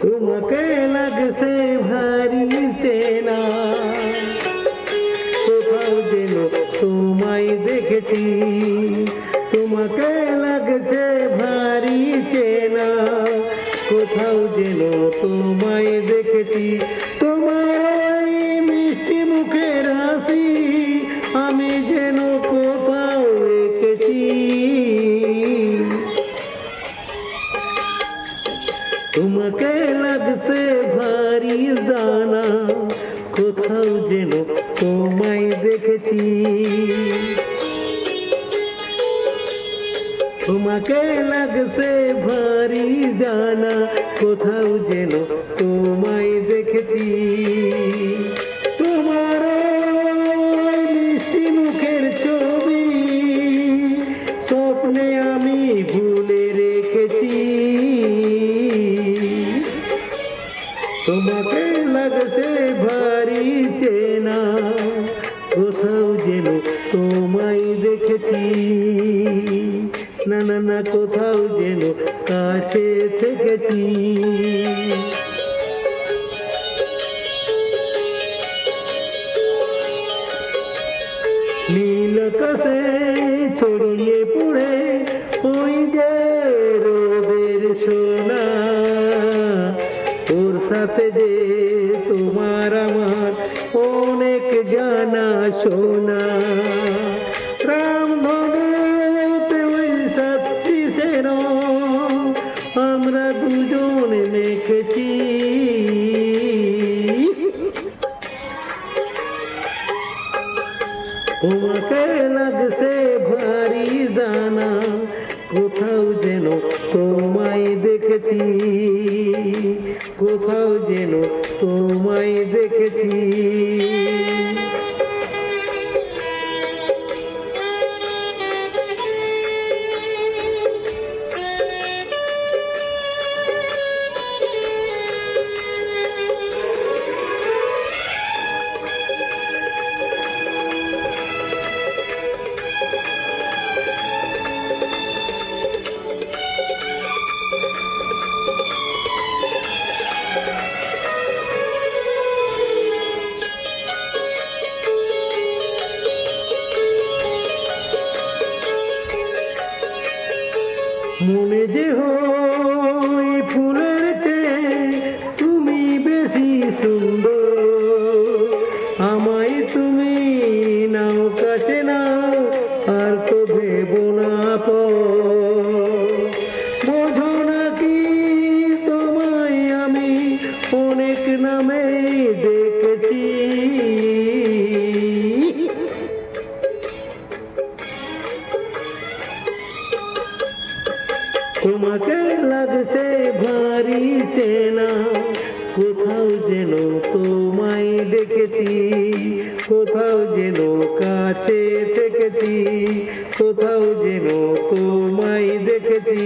তোমাকে লাগছে ভারী চেনা, কোথাও যেন তোমায় দেখেছি। তোমাকে লাগছে ভারী চেনা, কোথাও যেন তোমায় দেখেছি। তোমার ওই মিষ্টি মুখের হাসি আমি যেন কোথাও রেখেছি। তোমাকে লাগছে ভারী জানা, কোথাও যেন তোমায় দেখেছি। তোমাকে লাগছে ভারী জানা, কোথাও যেন তোমায় দেখেছি। তোমার ওই মিষ্টি মুখের ছবি স্বপ্নে আমি ভুলে রেখেছি। তোমাকে লাগছে ভারী চেনা, কোথাও যেন তোমায় দেখেছি। না না না, কোথাও যেন কাছে থেকেছি। নীল আকাশে ছড়িয়ে পড়ে ওই যে রোদের সোনা, ওর সাথে যে তোমার আমার অনেক জানা শোনা। রামধনুতে ওই সাতটি সেন আমরা দুজনে মেখেছি। তোমাকে লাগছে ভারী জানা, কোথাও যেন তোমায় দেখেছি। কোথাও যেন তোমায় দেখেছি। মনে যে হয় ফুলের চেয়ে তুমি বেশি সুন্দর। আমায় তুমি নাও কাছে নাও, আর তো ভেবো না বোঝো নাকি তোমায় আমি অনেক নামে ডেকেছি। তোমাকে লাগছে ভারী চেনা, কোথাও যেন তোমায় দেখেছি। কোথাও যেন কাছে থেকেছি, কোথাও যেন তোমায় দেখেছি।